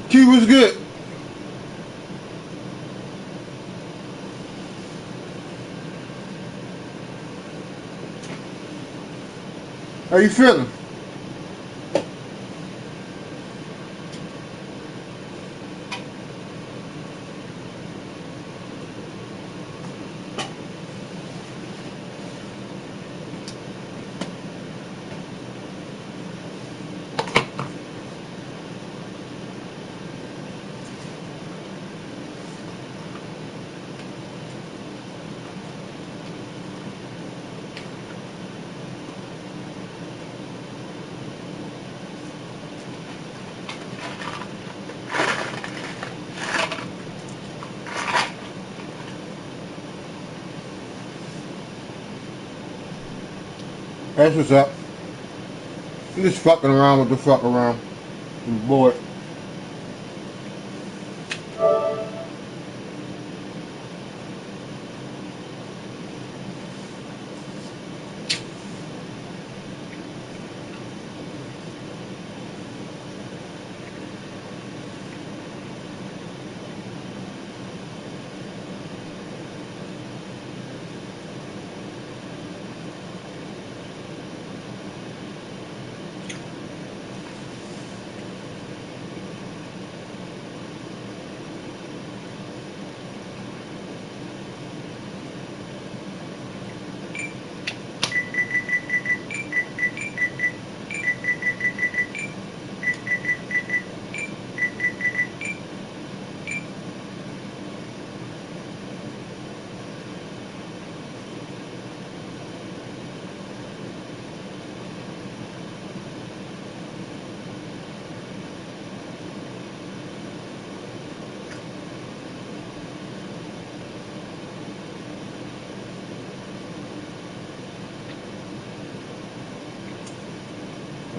Key was good. How you feeling? That's what's up. I'm just fucking around with the fuck around. I'm bored.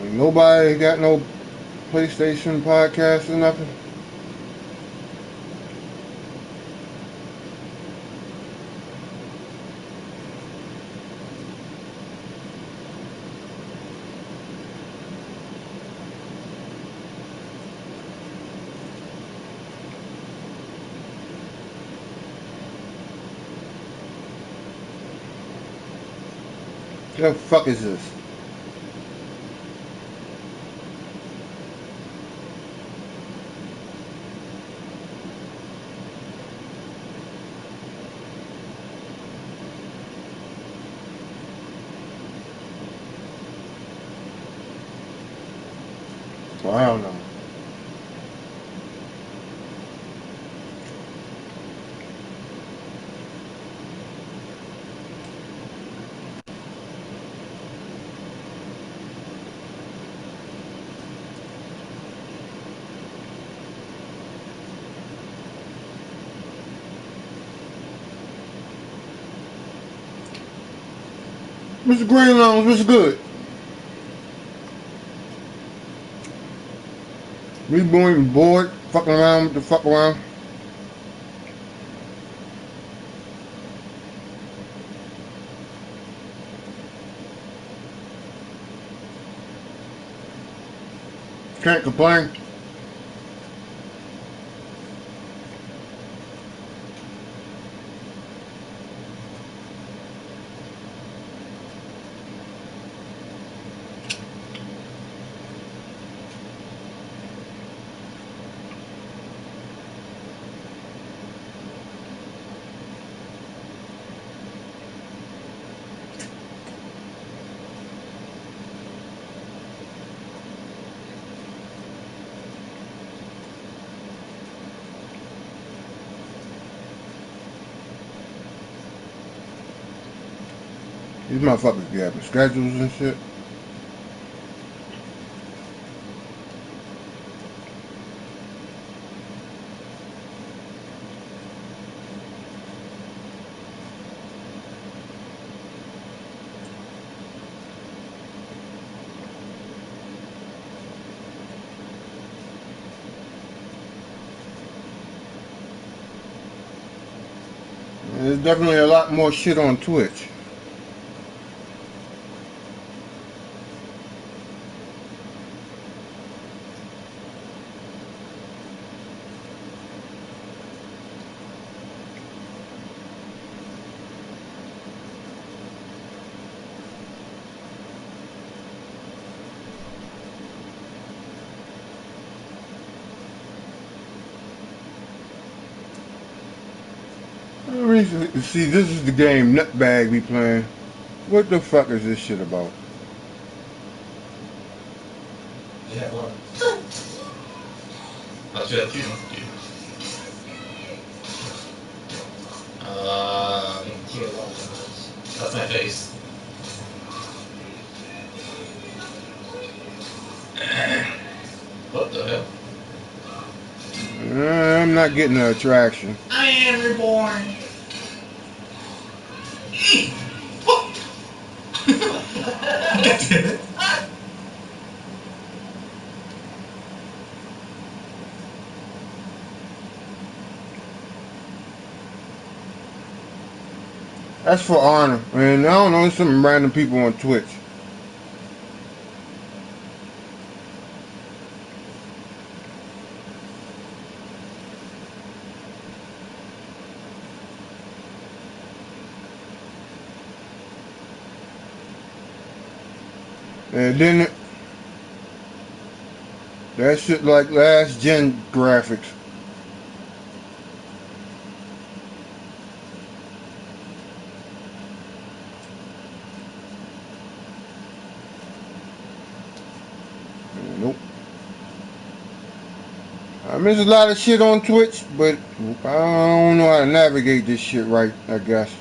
Ain't nobody got no PlayStation podcast or nothing. What the fuck is this? Well, I don't know. Mr. Greenlong, what's good? We bored, fucking around with the fuck around. Can't complain. These motherfuckers be having schedules and shit. There's definitely a lot more shit on Twitch. See, this is the game Nutbag be playing. What the fuck is this shit about? Yeah, what? Fast du äter ju något ju. That's my face. What the hell? I'm not getting the attraction. I am reborn. Fuck! God damn it. That's for honor. And I don't know, there's some random people on Twitch. And then that shit like last gen graphics. Nope. I mean, there's a lot of shit on Twitch, but I don't know how to navigate this shit right, I guess.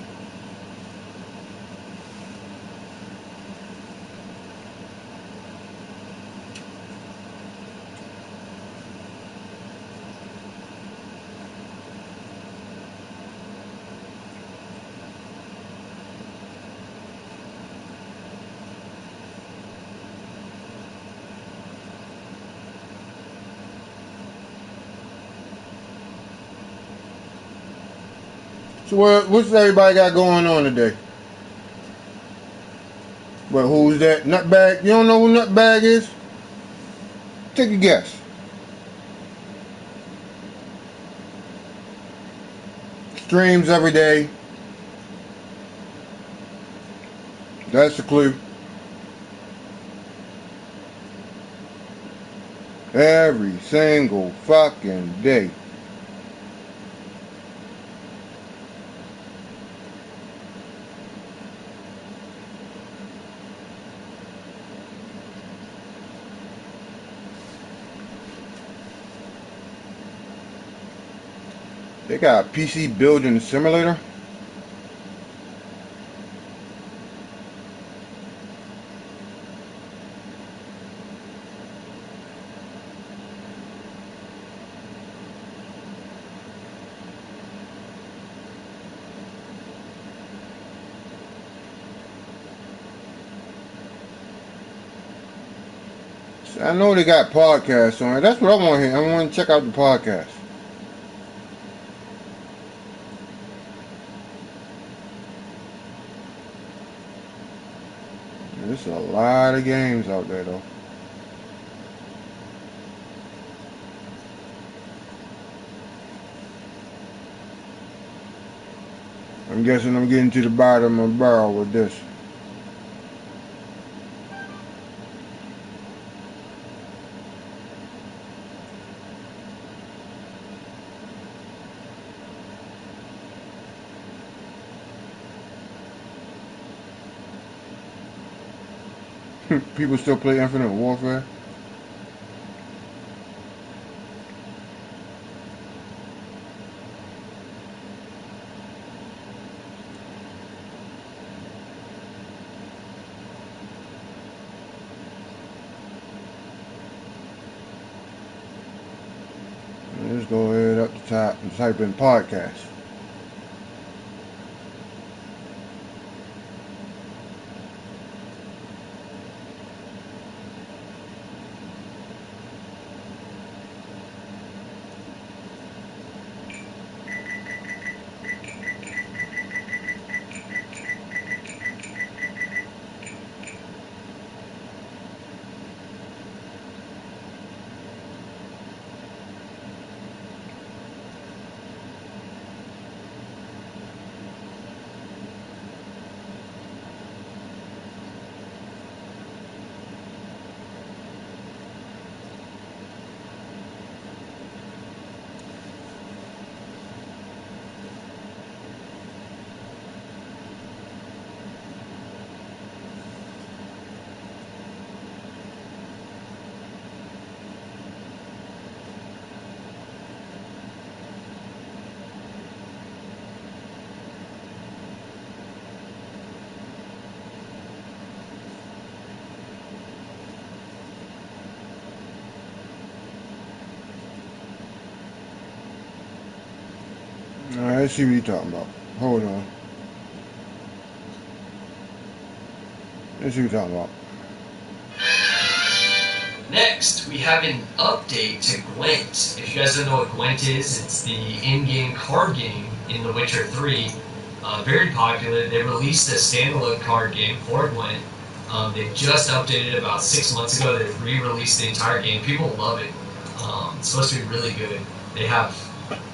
So what's everybody got going on today? But who's that? Nutbag? You don't know who Nutbag is? Take a guess. Streams every day. That's the clue. Every single fucking day. They got a PC building simulator. I know they got podcasts on it. That's what I want to hear. I want to check out the podcast. There's a lot of games out there, though. I'm guessing I'm getting to the bottom of the barrel with this. People still play Infinite Warfare? Let's go ahead up the top and type in podcast. Alright, let's see what you're talking about. Hold on. Let's see what you're talking about. Next, we have an update to Gwent. If you guys don't know what Gwent is, it's the in-game card game in The Witcher 3. Very popular. They released a standalone card game for Gwent. They just updated it about 6 months ago. They re-released the entire game. People love it. It's supposed to be really good. They have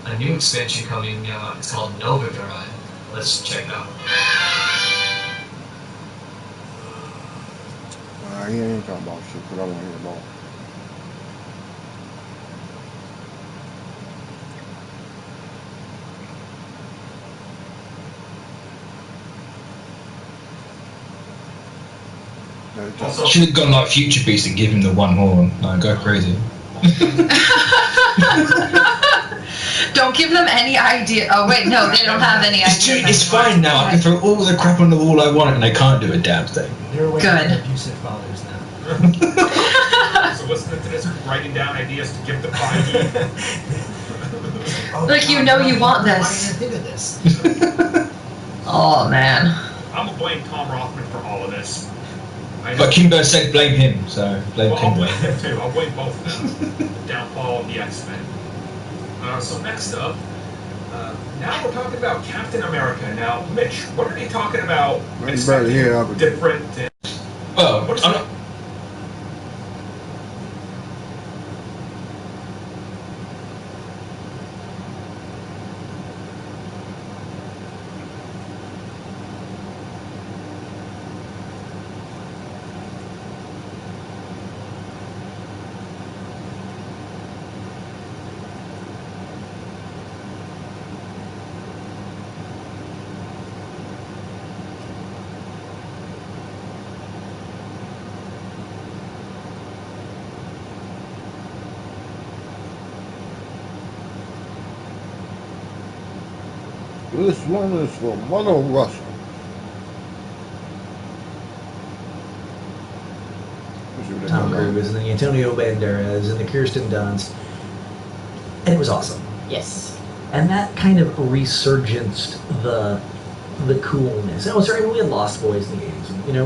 a new expansion coming. It's called Novigrad. Let's check it out. He ain't talking about shit, but I want to hear about. Should have gone like Future Beast and give him the one horn. Like, go crazy. Don't give them any idea. Oh wait, no, they don't have any idea. It's fine now. I can throw all the crap on the wall I want, and they can't do a damn thing. They're away Good. from abusive fathers now. So what's the difference? Writing down ideas to give the party. Like, you know you want this. Why didn't I think of this? Oh man. I'm gonna blame Tom Rothman for all of this. But Kimbo said blame him, so blame Well, I'll Kimbo. blame him too. I'll blame both of them. The downfall of the X-Men. So next up, Now we're talking about Captain America. Now, Mitch, what are they talking about? That's better here, Albert. Different. Oh, What's I'm that? not- This one is for Mother Russia. Let's see what they Tom got on. Cruise and the Antonio Banderas and the Kirsten Dunst. And it was awesome. Yes. And that kind of resurgenced the coolness. Oh, sorry, we had Lost Boys in the 80s. You know,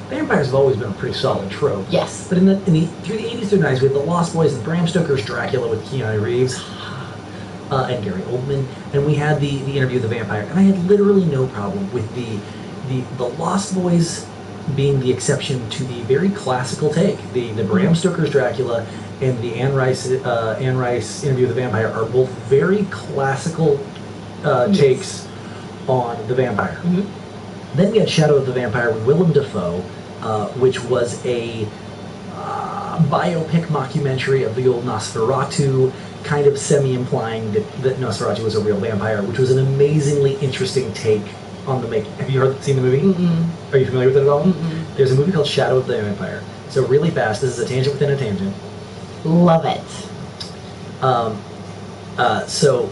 vampires have always been a pretty solid trope. Yes. But through the 80s through the 90s, we had the Lost Boys and Bram Stoker's Dracula with Keanu Reeves and Gary Oldman, and we had the Interview with the Vampire. And I had literally no problem with the Lost Boys being the exception to the very classical take. The Bram Stoker's Dracula and the Anne Rice Interview with the Vampire are both very classical takes on the vampire. Mm-hmm. Then we had Shadow of the Vampire with Willem Dafoe, which was a biopic mockumentary of the old Nosferatu, kind of semi-implying that Nosferatu was a real vampire, which was an amazingly interesting take on the make. Have you seen the movie? Mm-mm. Are you familiar with it at all? Mm-mm. There's a movie called Shadow of the Vampire. So really fast, this is a tangent within a tangent. Love it. So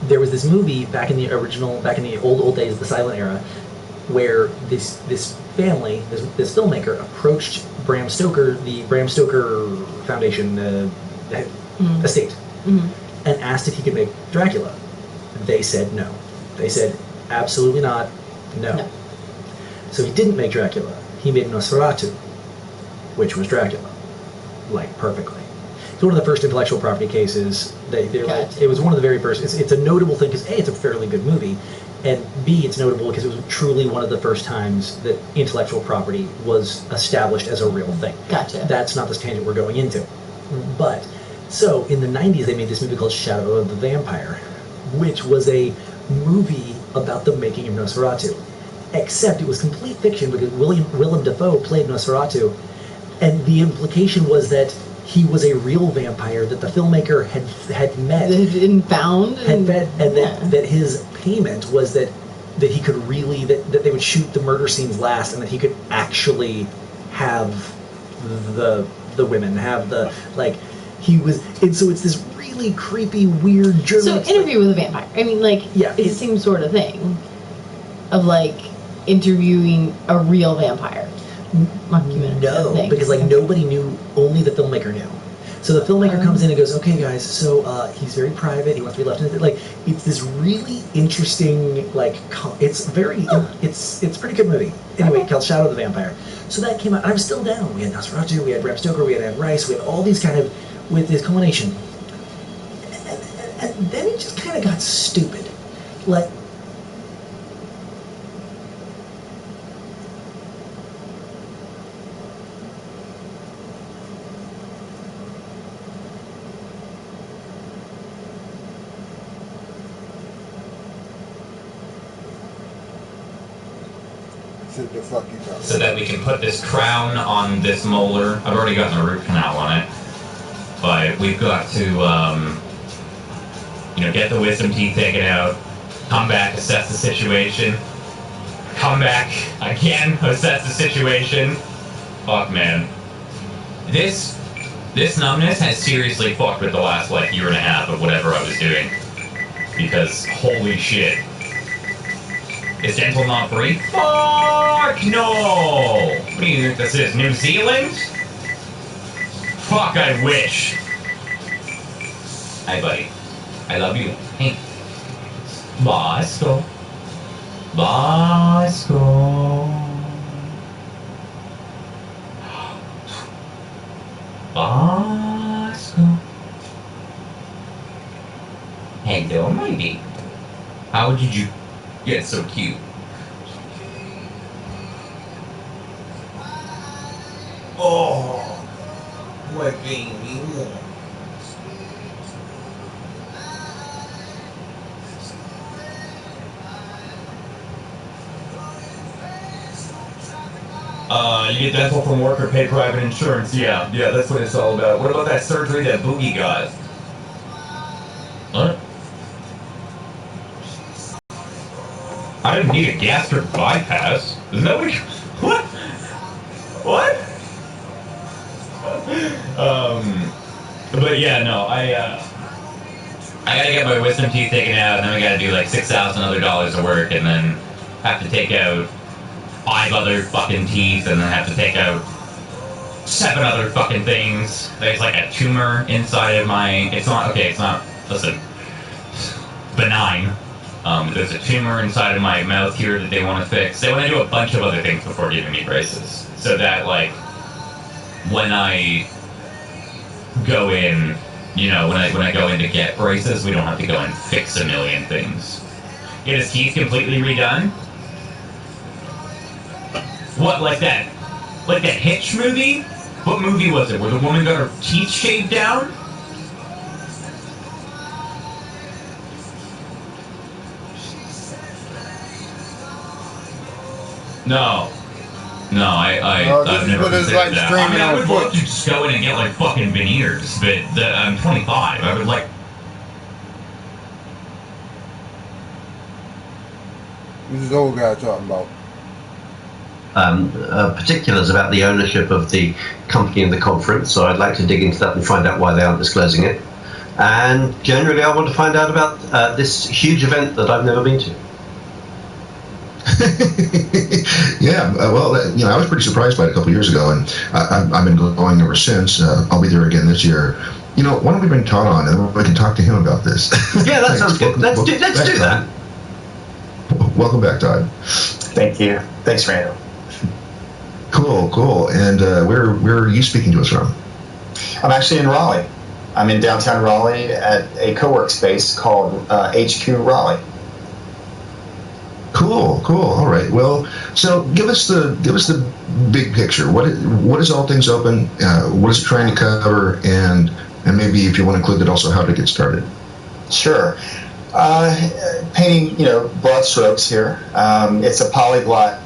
there was this movie back in the old days, the silent era, where this family, this filmmaker approached Bram Stoker, the Bram Stoker Foundation estate, and asked if he could make Dracula. They said no. They said absolutely not, no. So he didn't make Dracula. He made Nosferatu, which was Dracula, like perfectly. It's one of the first intellectual property cases. It was one of the very first. It's a notable thing because A, it's a fairly good movie, and B, it's notable because it was truly one of the first times that intellectual property was established as a real thing. Gotcha. That's not the tangent we're going into. But, so in the 90s they made this movie called Shadow of the Vampire, which was a movie about the making of Nosferatu. Except it was complete fiction because Willem Dafoe played Nosferatu, and the implication was that he was a real vampire that the filmmaker had met And found. that his payment was that he could really that they would shoot the murder scenes last and that he could actually have the women have the he was, and so it's this really creepy weird German. So Interview with a Vampire. I mean, Yeah, it's the same sort of thing of interviewing a real vampire. No, because nobody knew, only the filmmaker knew. So the filmmaker comes in and goes, "Okay, guys, so he's very private. He wants to be left in it." It's this really interesting, it's very, it's a pretty good movie. Anyway, called Shadow of the Vampire. So that came out, and I'm still down. We had Nosferatu, we had Bram Stoker, we had Anne Rice, we had all these kind of, with this culmination. And then it just kind of got stupid. Sit the fuck you down. So that we can put this crown on this molar. I've already gotten a root canal on it. But we've got to, get the wisdom teeth taken out, come back, assess the situation, come back again, assess the situation. Fuck, man. This numbness has seriously fucked with the last, year and a half of whatever I was doing. Because, holy shit. Is dental not free? Fuck no! What do you think this is, New Zealand? Fuck, I wish. Hi, buddy. I love you. Hey. Bosco. Bosco. Bosco. Hello, my baby. How did you get so cute? Oh, my baby. You get dental from work or pay private insurance. Yeah, that's what it's all about. What about that surgery that Boogie got? What? I didn't need a gastric bypass. Isn't that what? What? What? But yeah, no, I gotta get my wisdom teeth taken out, and then I gotta do like $6,000 other dollars of work, and then have to take out 5 other fucking teeth, and then have to take out 7 other fucking things. There's like a tumor inside of my. It's not okay. It's not. Listen, benign. There's a tumor inside of my mouth here that they want to fix. They want to do a bunch of other things before giving me braces, so that like when I go in, you know, when I go in to get braces, we don't have to go and fix a million things. Get his teeth completely redone. What, like that Hitch movie? What movie was it? Where the woman got her teeth shaved down? No, I've never considered that. I mean, I would love to just go in and get like fucking veneers, but I'm 25. I would like. This is the old guy talking about. Particulars about the ownership of the company and the conference, so I'd like to dig into that and find out why they aren't disclosing it. And generally, I want to find out about this huge event that I've never been to. Yeah, well, I was pretty surprised by it a couple years ago, and I've been going ever since. I'll be there again this year. Why don't we bring Todd on and we can talk to him about this? Yeah, that sounds good. Let's do that. Welcome back, Todd. Thank you. Thanks, Randall. Cool. And where are you speaking to us from? I'm actually in Raleigh. I'm in downtown Raleigh at a co-work space called HQ Raleigh. Cool. All right. Well, so give us the big picture. What is All Things Open? What is it trying to cover? And maybe if you want to include it also how to get started. Sure. Painting broad strokes here. It's a polyglot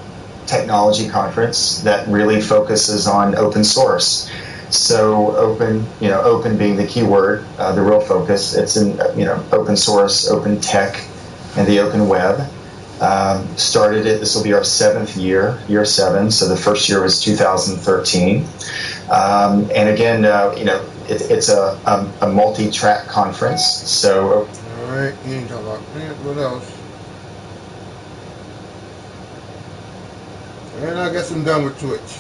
technology conference that really focuses on open source. So open being the key word, the real focus. It's in open source, open tech, and the open web. Started it. This will be our 7th year 7. So the first year was 2013, and again, it's a multi-track conference. So. All right, you ain't talking about what else? And I guess I'm done with Twitch.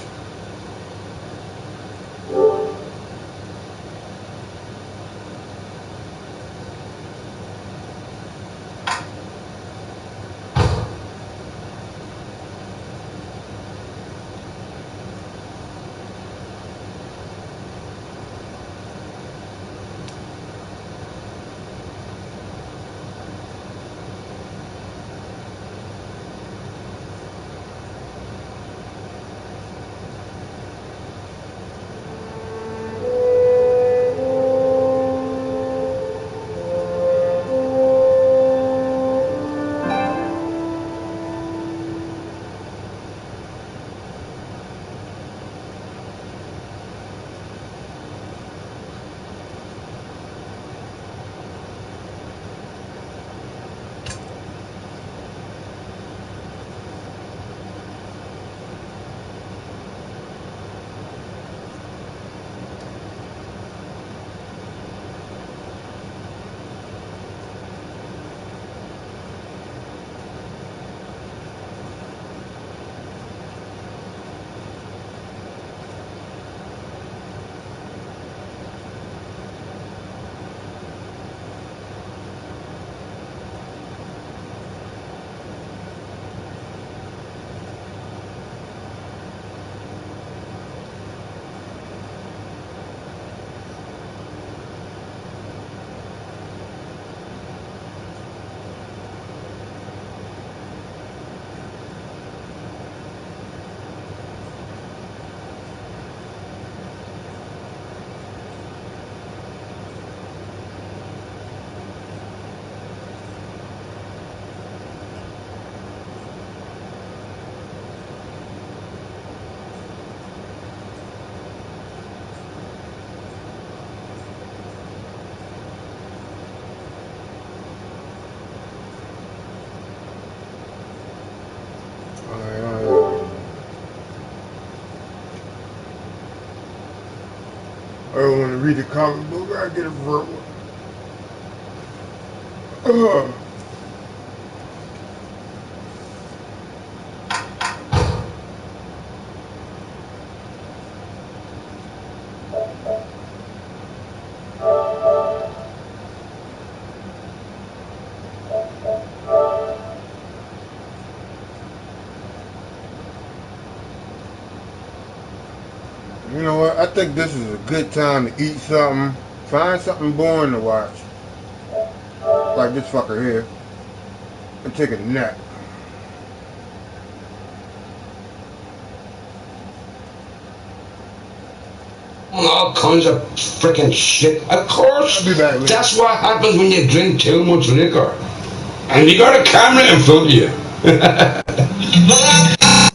I don't want to read the comic book. I get it for You know what? I think this is a good time to eat something. Find something boring to watch. Like this fucker here. And take a nap. All kinds of freaking shit. Of course, I'll be back later. that's what happens when you drink too much liquor. And you got a camera in front of you.